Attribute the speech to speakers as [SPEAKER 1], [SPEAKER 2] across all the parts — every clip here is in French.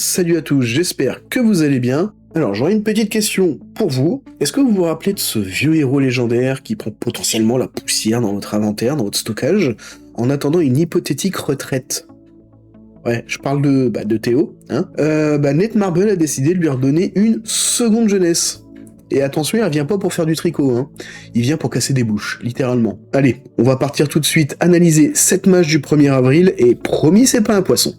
[SPEAKER 1] salut à tous, j'espère que vous allez bien. Alors j'aurais une petite question pour vous. Est-ce que vous vous rappelez de ce vieux héros légendaire qui prend potentiellement la poussière dans votre inventaire, dans votre stockage, en attendant une hypothétique retraite? Ouais, je parle de Théo. Netmarble a décidé de lui redonner une seconde jeunesse. Et attention, il revient pas pour faire du tricot, hein. Il vient pour casser des bouches, littéralement. Allez, on va partir tout de suite analyser cette match du 1er avril, et promis, c'est pas un poisson.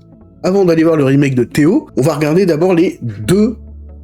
[SPEAKER 1] Avant d'aller voir le remake de Théo, on va regarder d'abord les deux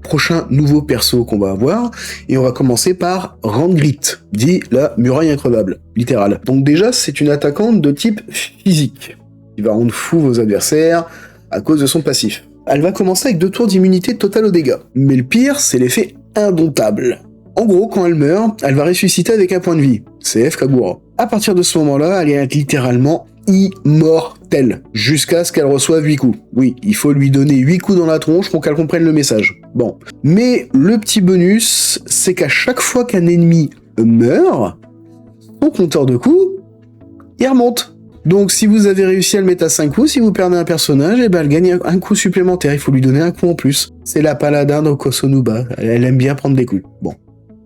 [SPEAKER 1] prochains nouveaux persos qu'on va avoir, et on va commencer par Randgrit, dit la muraille increvable, littéral. Donc déjà, c'est une attaquante de type physique, qui va rendre fou vos adversaires à cause de son passif. Elle va commencer avec 2 tours d'immunité totale aux dégâts, mais le pire, c'est l'effet indomptable. En gros, quand elle meurt, elle va ressusciter avec un point de vie, CF Kagura. À partir de ce moment-là, elle est littéralement immortelle, jusqu'à ce qu'elle reçoive 8 coups. Oui, il faut lui donner 8 coups dans la tronche pour qu'elle comprenne le message. Bon. Mais le petit bonus, c'est qu'à chaque fois qu'un ennemi meurt, son compteur de coups, il remonte. Donc si vous avez réussi à le mettre à 5 coups, si vous perdez un personnage, elle gagne un coup supplémentaire, il faut lui donner un coup en plus. C'est la paladin de Kosonuba, elle aime bien prendre des coups. Bon,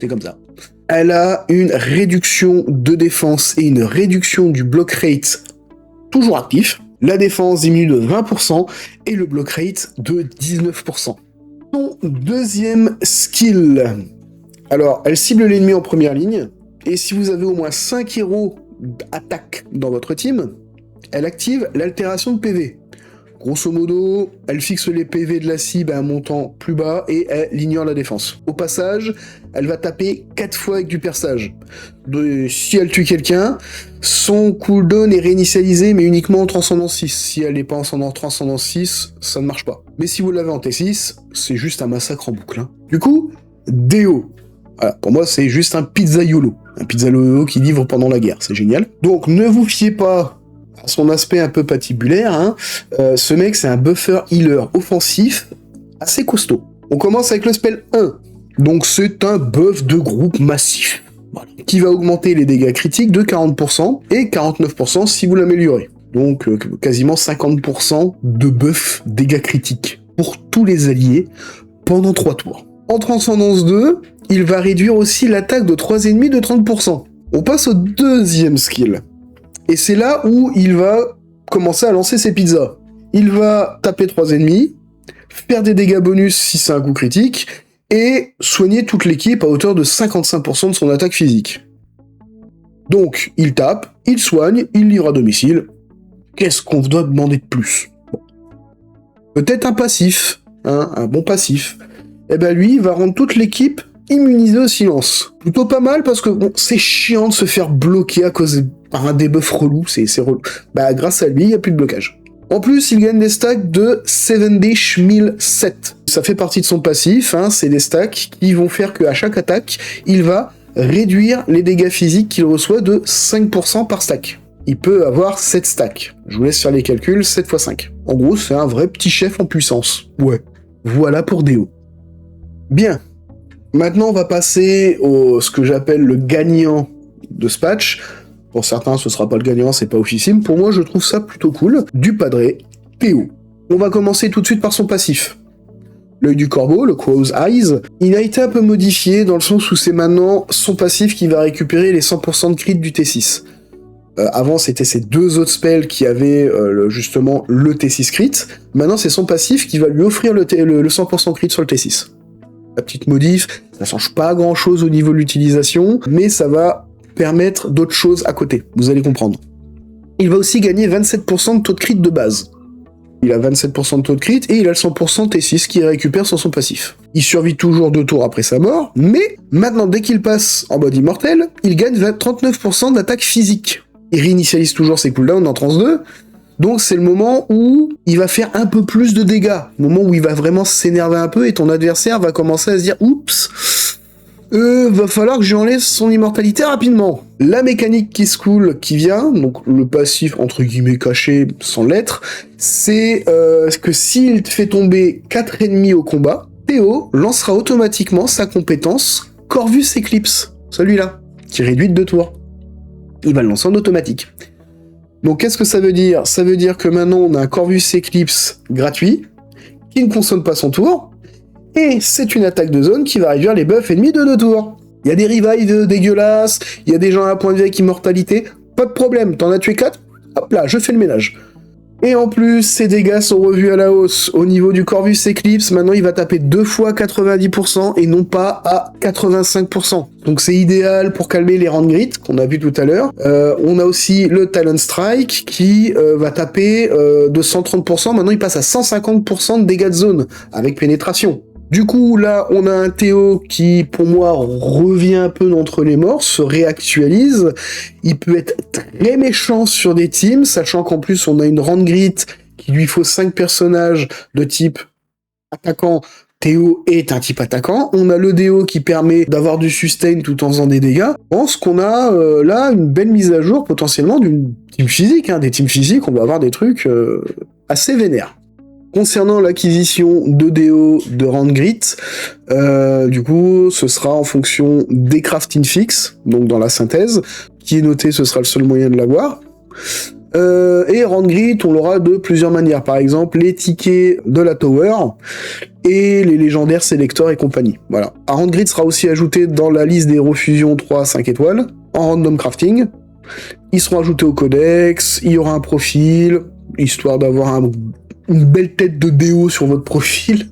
[SPEAKER 1] c'est comme ça. Elle a une réduction de défense et une réduction du block rate toujours actif. La défense diminue de 20% et le block rate de 19%. Son deuxième skill. Alors, elle cible l'ennemi en première ligne, et si vous avez au moins 5 héros attaque dans votre team, elle active l'altération de PV. Grosso modo, elle fixe les PV de la cible à un montant plus bas et elle ignore la défense. Au passage, elle va taper 4 fois avec du perçage. Si elle tue quelqu'un, son cooldown est réinitialisé mais uniquement en transcendance 6. Si elle n'est pas en transcendance 6, ça ne marche pas. Mais si vous l'avez en T6, c'est juste un massacre en boucle. Du coup, Déo. Voilà, pour moi, c'est juste un pizzaiolo. Un pizzaiolo qui livre pendant la guerre, c'est génial. Donc, ne vous fiez pas à son aspect un peu patibulaire, hein. Ce mec, c'est un buffer healer offensif assez costaud. On commence avec le spell 1. Donc, c'est un buff de groupe massif. Voilà. Qui va augmenter les dégâts critiques de 40% et 49% si vous l'améliorez. Donc, quasiment 50% de buff dégâts critiques pour tous les alliés pendant 3 tours. En Transcendance 2, il va réduire aussi l'attaque de 3 ennemis de 30%. On passe au deuxième skill. Et c'est là où il va commencer à lancer ses pizzas. Il va taper 3 ennemis, faire des dégâts bonus si c'est un coup critique, et soigner toute l'équipe à hauteur de 55% de son attaque physique. Donc, il tape, il soigne, il livre à domicile. Qu'est-ce qu'on doit demander de plus? Bon. Peut-être un passif, hein, un bon passif. Eh ben lui, il va rendre toute l'équipe immunisée au silence. Plutôt pas mal parce que bon, c'est chiant de se faire bloquer à cause par un debuff relou, c'est relou. Bah grâce à lui, il n'y a plus de blocage. En plus, il gagne des stacks de 70,007. Ça fait partie de son passif, hein, c'est des stacks qui vont faire qu'à chaque attaque, il va réduire les dégâts physiques qu'il reçoit de 5% par stack. Il peut avoir 7 stacks. Je vous laisse faire les calculs, 7 x 5. En gros, c'est un vrai petit chef en puissance. Ouais. Voilà pour Déo. Bien. Maintenant, on va passer ce que j'appelle le gagnant de ce patch. Pour certains, ce sera pas le gagnant, c'est pas officime. Pour moi, je trouve ça plutôt cool. Du padré, Théo. On va commencer tout de suite par son passif. L'œil du corbeau, le Crow's Eyes, il a été un peu modifié dans le sens où c'est maintenant son passif qui va récupérer les 100% de crit du T6. Avant, c'était ces 2 autres spells qui avaient justement le T6 crit. Maintenant, c'est son passif qui va lui offrir le 100% crit sur le T6. La petite modif, ça change pas grand chose au niveau de l'utilisation, mais ça va permettre d'autres choses à côté, vous allez comprendre. Il va aussi gagner 27% de taux de crit de base. Il a 27% de taux de crit et il a le 100% T6 qu'il récupère sur son passif. Il survit toujours 2 tours après sa mort, mais maintenant dès qu'il passe en mode immortel, il gagne 39% d'attaque physique. Il réinitialise toujours ses cooldowns en Trans 2, donc c'est le moment où il va faire un peu plus de dégâts, le moment où il va vraiment s'énerver un peu et ton adversaire va commencer à se dire « Oups, va falloir que j'enlève son immortalité rapidement ». La mécanique qui se cool qui vient, donc le passif entre guillemets caché sans l'être, c'est que s'il fait tomber 4 ennemis au combat, Théo lancera automatiquement sa compétence Corvus Eclipse, celui-là, qui réduit de 2 tours. Il va le lancer en automatique. Donc qu'est-ce que ça veut dire? Ça veut dire que maintenant on a un Corvus Eclipse gratuit, qui ne consomme pas son tour, et c'est une attaque de zone qui va réduire les buffs ennemis de 2 tours. Il y a des revives dégueulasses, il y a des gens à point de vie avec immortalité, pas de problème, t'en as tué 4, hop là, je fais le ménage. Et en plus, ses dégâts sont revus à la hausse. Au niveau du Corvus Eclipse, maintenant il va taper 2 fois 90% et non pas à 85%. Donc c'est idéal pour calmer les Rand Grit qu'on a vu tout à l'heure. On a aussi le Talon Strike qui va taper de 130%. Maintenant il passe à 150% de dégâts de zone avec pénétration. Du coup, là, on a un Théo qui, pour moi, revient un peu d'entre les morts, se réactualise. Il peut être très méchant sur des teams, sachant qu'en plus, on a une Rand Grit qui lui faut 5 personnages de type attaquant. Théo est un type attaquant. On a le Déo qui permet d'avoir du sustain tout en faisant des dégâts. Je pense qu'on a là une belle mise à jour potentiellement d'une team physique. Des teams physiques, on va avoir des trucs assez vénères. Concernant l'acquisition de Déo de Rand Grit, du coup, ce sera en fonction des crafting fixes, donc dans la synthèse, qui est noté, ce sera le seul moyen de l'avoir. Et Rand Grit, on l'aura de plusieurs manières. Par exemple, les tickets de la Tower et les légendaires Selector et compagnie. Voilà. Rand Grit sera aussi ajouté dans la liste des héros fusion 3 à 5 étoiles, en random crafting. Ils seront ajoutés au codex, il y aura un profil, histoire d'avoir une belle tête de Déo sur votre profil.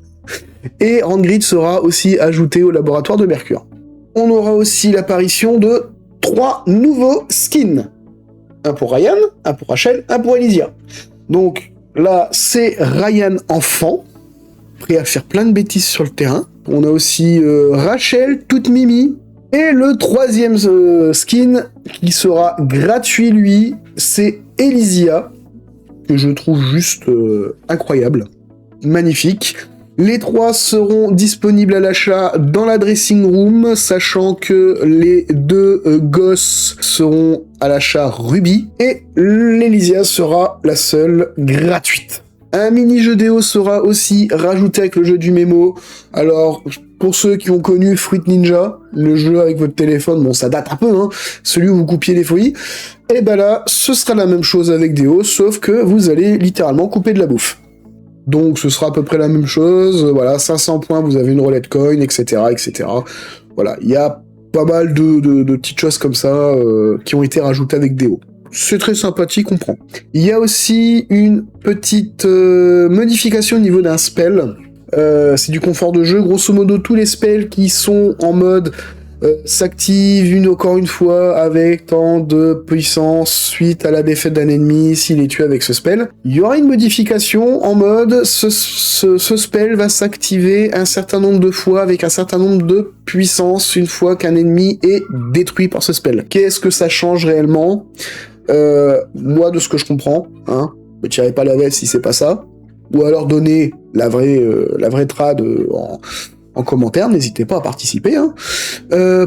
[SPEAKER 1] Et Rand Grit sera aussi ajouté au laboratoire de Mercure. On aura aussi l'apparition de 3 nouveaux skins. Un pour Ryan, un pour Rachel, un pour Elysia. Donc là, c'est Ryan enfant, prêt à faire plein de bêtises sur le terrain. On a aussi Rachel toute mimi. Et le 3e skin qui sera gratuit, lui, c'est Elysia, que je trouve juste incroyable, magnifique. Les 3 seront disponibles à l'achat dans la dressing room, sachant que les 2 gosses seront à l'achat Ruby, et l'Elysia sera la seule gratuite. Un mini-jeu Déo sera aussi rajouté avec le jeu du mémo. Alors, pour ceux qui ont connu Fruit Ninja, le jeu avec votre téléphone, bon ça date un peu, celui où vous coupiez les folies, et ben là, ce sera la même chose avec Déo, sauf que vous allez littéralement couper de la bouffe. Donc ce sera à peu près la même chose, voilà, 500 points, vous avez une roulette coin, etc., etc. Voilà, il y a pas mal de petites choses comme ça qui ont été rajoutées avec Déo. C'est très sympathique, on prend. Il y a aussi une petite modification au niveau d'un spell. C'est du confort de jeu. Grosso modo, tous les spells qui sont en mode s'activent encore une fois avec tant de puissance suite à la défaite d'un ennemi s'il est tué avec ce spell. Il y aura une modification en mode ce spell va s'activer un certain nombre de fois avec un certain nombre de puissance une fois qu'un ennemi est détruit par ce spell. Qu'est-ce que ça change réellement ? Moi, de ce que je comprends, me tirez pas la veste si c'est pas ça, ou alors donnez la vraie trad en commentaire, n'hésitez pas à participer.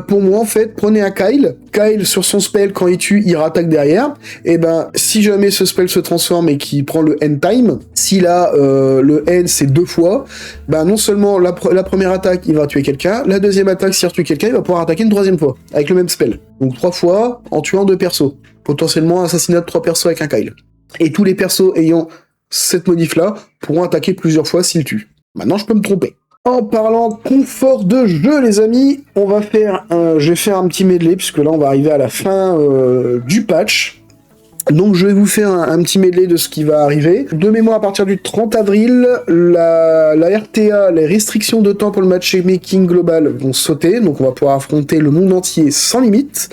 [SPEAKER 1] Pour moi, en fait, prenez un Kyle. Kyle, sur son spell, quand il tue, il rattaque derrière. Et ben, si jamais ce spell se transforme et qu'il prend le end time, s'il a le end, c'est 2 fois, ben non seulement la première attaque, il va tuer quelqu'un, la deuxième attaque, s'il retue quelqu'un, il va pouvoir attaquer une 3e fois, avec le même spell. Donc 3 fois, en tuant 2 persos. Potentiellement, assassinat de 3 persos avec un Kyle. Et tous les persos ayant cette modif-là pourront attaquer plusieurs fois s'ils tuent. Maintenant, je peux me tromper. En parlant confort de jeu, les amis, je vais faire un petit medley, puisque là, on va arriver à la fin du patch. Donc, je vais vous faire un petit medley de ce qui va arriver. De mémoire, à partir du 30 avril, la RTA, les restrictions de temps pour le matchmaking global vont sauter. Donc, on va pouvoir affronter le monde entier sans limite.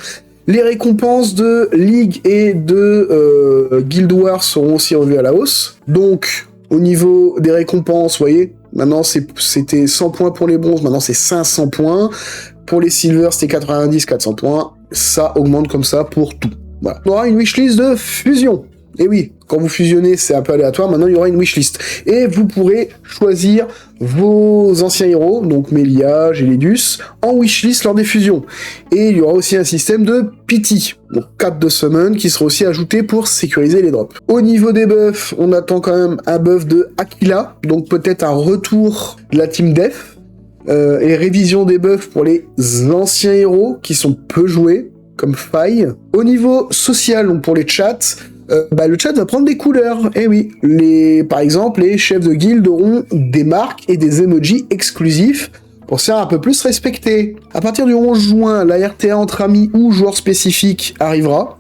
[SPEAKER 1] Les récompenses de League et de Guild Wars seront aussi revues à la hausse. Donc, au niveau des récompenses, vous voyez, maintenant c'était 100 points pour les bronzes, maintenant c'est 500 points. Pour les silvers, c'était 90, 400 points. Ça augmente comme ça pour tout. Voilà. On aura une wishlist de fusion. Et oui, quand vous fusionnez, c'est un peu aléatoire. Maintenant, il y aura une wishlist. Et vous pourrez choisir vos anciens héros, donc Melia, Gélédus, en wishlist lors des fusions. Et il y aura aussi un système de pity, donc 4 de summon, qui sera aussi ajouté pour sécuriser les drops. Au niveau des buffs, on attend quand même un buff de Aquila, donc peut-être un retour de la team Def, et révision des buffs pour les anciens héros, qui sont peu joués, comme Faille. Au niveau social, donc pour les chats, le chat va prendre des couleurs. Eh oui, par exemple, les chefs de guilde auront des marques et des emojis exclusifs pour se faire un peu plus respecter. À partir du 11 juin, la RTA entre amis ou joueurs spécifiques arrivera.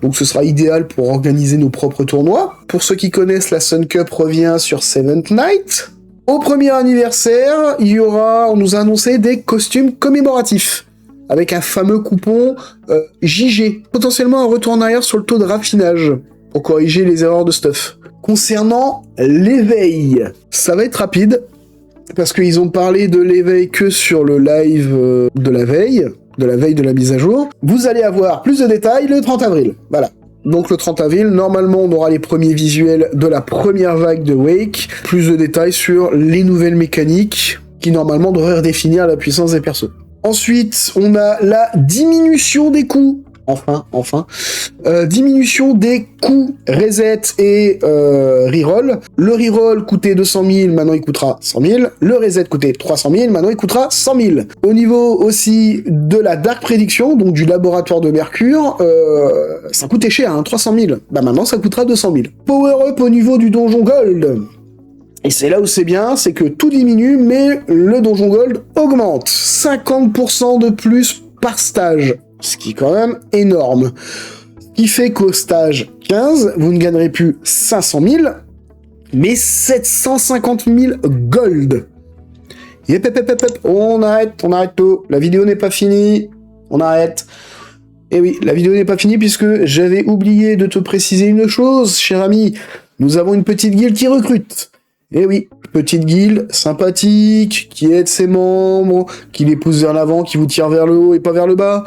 [SPEAKER 1] Donc ce sera idéal pour organiser nos propres tournois. Pour ceux qui connaissent, la Sun Cup revient sur Seventh Night. Au premier anniversaire, on nous a annoncé des costumes commémoratifs, avec un fameux coupon JG, potentiellement un retour en arrière sur le taux de raffinage, pour corriger les erreurs de stuff. Concernant l'éveil, ça va être rapide, parce qu'ils ont parlé de l'éveil que sur le live de la veille de la mise à jour. Vous allez avoir plus de détails le 30 avril, voilà. Donc le 30 avril, normalement on aura les premiers visuels de la première vague de Wake, plus de détails sur les nouvelles mécaniques, qui normalement devraient redéfinir la puissance des persos. Ensuite, on a la diminution des coûts. Enfin. Diminution des coûts reset et reroll. Le reroll coûtait 200 000, maintenant il coûtera 100 000. Le reset coûtait 300 000, maintenant il coûtera 100 000. Au niveau aussi de la Dark Prediction, donc du laboratoire de Mercure, ça coûtait cher, 300 000. Bah maintenant ça coûtera 200 000. Power up au niveau du donjon Gold. Et c'est là où c'est bien, c'est que tout diminue, mais le donjon Gold augmente. 50% de plus par stage. Ce qui est quand même énorme. Ce qui fait qu'au stage 15, vous ne gagnerez plus 500 000, mais 750 000 gold. On arrête tout. La vidéo n'est pas finie. On arrête. Et oui, la vidéo n'est pas finie puisque j'avais oublié de te préciser une chose, cher ami. Nous avons une petite guilde qui recrute. Eh oui, petite guilde sympathique, qui aide ses membres, qui les pousse vers l'avant, qui vous tire vers le haut et pas vers le bas.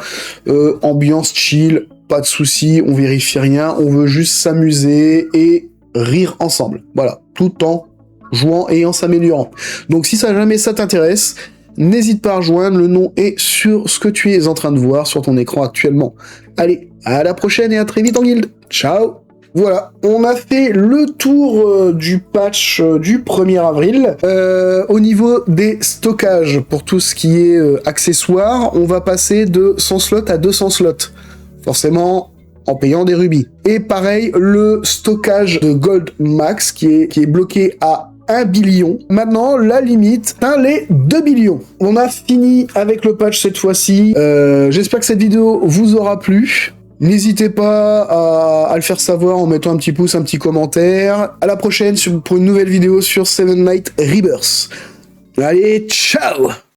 [SPEAKER 1] Ambiance chill, pas de soucis, on vérifie rien, on veut juste s'amuser et rire ensemble. Voilà, tout en jouant et en s'améliorant. Donc si jamais ça t'intéresse, n'hésite pas à rejoindre, le nom est sur ce que tu es en train de voir sur ton écran actuellement. Allez, à la prochaine et à très vite en guilde. Ciao! Voilà, on a fait le tour du patch du 1er avril. Au niveau des stockages, pour tout ce qui est accessoires, on va passer de 100 slots à 200 slots. Forcément, en payant des rubis. Et pareil, le stockage de Gold Max, qui est bloqué à 1 billion. Maintenant, la limite atteint les 2 billions. On a fini avec le patch cette fois-ci. J'espère que cette vidéo vous aura plu. N'hésitez pas à le faire savoir en mettant un petit pouce, un petit commentaire. À la prochaine pour une nouvelle vidéo sur Seven Night Rebirth. Allez, ciao!